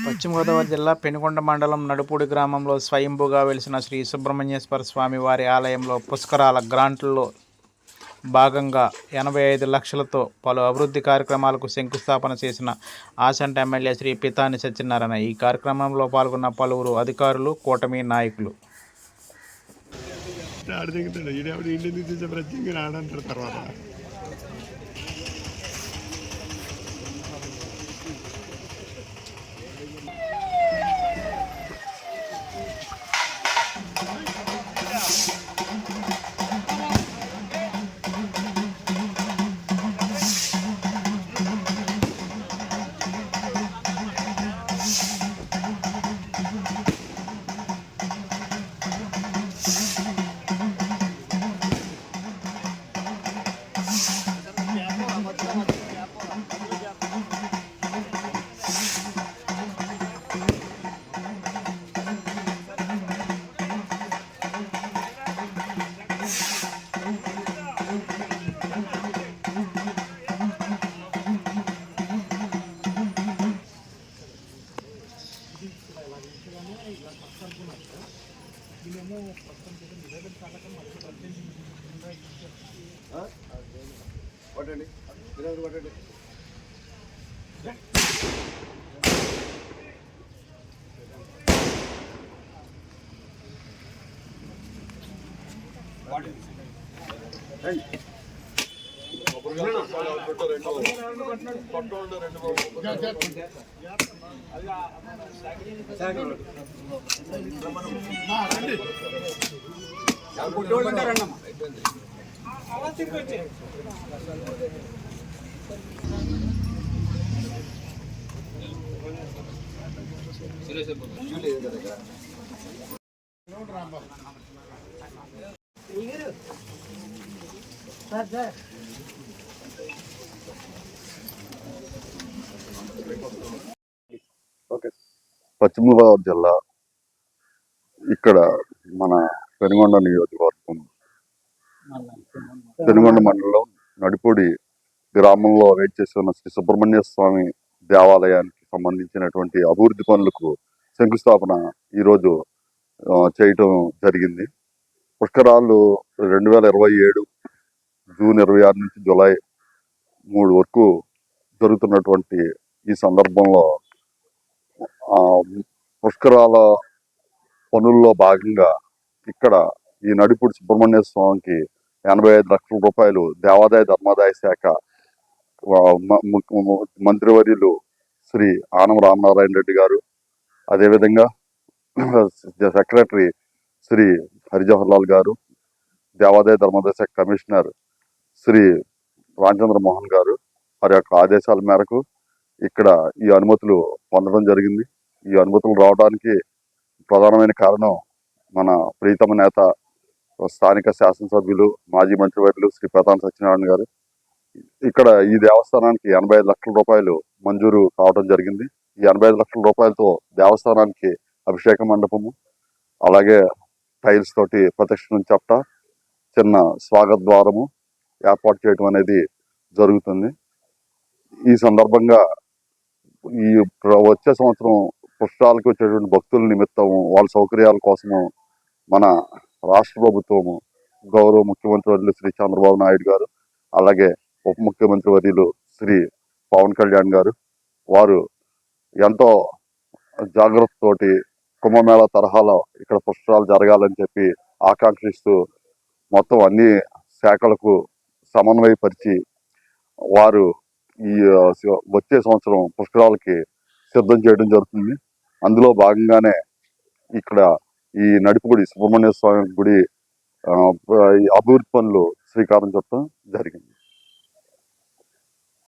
పశ్చిమ గోదావరి జిల్లా పెనుకొండ మండలం నడుపూడి గ్రామంలో స్వయంభూగా వెలిసిన శ్రీ సుబ్రహ్మణ్యేశ్వర స్వామి వారి ఆలయంలో పుష్కరాల గ్రాంట్లలో భాగంగా 85 లక్షలతో పలు అభివృద్ధి కార్యక్రమాలకు శంకుస్థాపన చేసిన ఆచంట ఎమ్మెల్యే శ్రీ పితాని సత్యనారాయణ. ఈ కార్యక్రమంలో పాల్గొన్న పలువురు అధికారులు, కూటమి నాయకులు. పశ్చిమ గోదావరి జిల్లా ఇక్కడ మన పెనుగొండ నియోజకవర్గం పెనుగొండ మండలం నడిపూడి గ్రామంలో వేచేసి ఉన్న శ్రీ సుబ్రహ్మణ్య స్వామి దేవాలయానికి సంబంధించినటువంటి అభివృద్ధి పనులకు శంకుస్థాపన ఈరోజు చేయటం జరిగింది. పుష్కరాలు 2027 జూన్ 26 నుంచి జూలై 3 వరకు జరుగుతున్నటువంటి ఈ సందర్భంలో పుష్కరాల పనుల్లో భాగంగా ఇక్కడ ఈ నడిపూడి సుబ్రహ్మణ్య స్వామికి 85 లక్షల రూపాయలు దేవాదాయ ధర్మాదాయ శాఖ మంత్రివర్యులు శ్రీ ఆనం రామనారాయణ రెడ్డి గారు, అదేవిధంగా సెక్రటరీ శ్రీ హరిజవహర్ లాల్ గారు, దేవాదాయ ధర్మాదాయ శాఖ కమిషనర్ శ్రీ రామచంద్ర మోహన్ గారు వారి యొక్క ఆదేశాల మేరకు ఇక్కడ ఈ అనుమతులు పొందడం జరిగింది. ఈ అనుమతులు రావడానికి ప్రధానమైన కారణం మన ప్రీతమ నేత స్థానిక శాసనసభ్యులు మాజీ మంత్రివర్యులు శ్రీ పితాని సత్యనారాయణ గారు. ఇక్కడ ఈ దేవస్థానానికి 85 లక్షల రూపాయలు మంజూరు కావడం జరిగింది. ఈ 85 లక్షల రూపాయలతో దేవస్థానానికి అభిషేక మండపము, అలాగే టైల్స్ తోటి ప్రదక్షిణ చట్ట, చిన్న స్వాగత ద్వారము ఏర్పాటు చేయడం అనేది జరుగుతుంది. ఈ సందర్భంగా ఈ వచ్చే సంవత్సరం పుష్కరాలకు వచ్చేటువంటి భక్తుల నిమిత్తం వాళ్ళ సౌకర్యాల కోసము మన రాష్ట్ర ప్రభుత్వము గౌరవ ముఖ్యమంత్రి వర్యులు శ్రీ చంద్రబాబు నాయుడు గారు, అలాగే ఉప ముఖ్యమంత్రి వర్యులు శ్రీ పవన్ కళ్యాణ్ గారు వారు ఎంతో జాగ్రత్తతోటి కుంభమేళా తరహాలో ఇక్కడ పుష్కరాలు జరగాలని చెప్పి ఆకాంక్షిస్తూ మొత్తం అన్ని శాఖలకు సమన్వయపరిచి వారు ఈ వచ్చే సంవత్సరం పుష్కరాలకి సిద్ధం చేయడం జరుగుతుంది. అందులో భాగంగానే ఇక్కడ ఈ నడిపూడి సుబ్రహ్మణ్య స్వామి గుడి అభివృద్ధి పనులు శ్రీకారం చుట్టడం జరిగింది.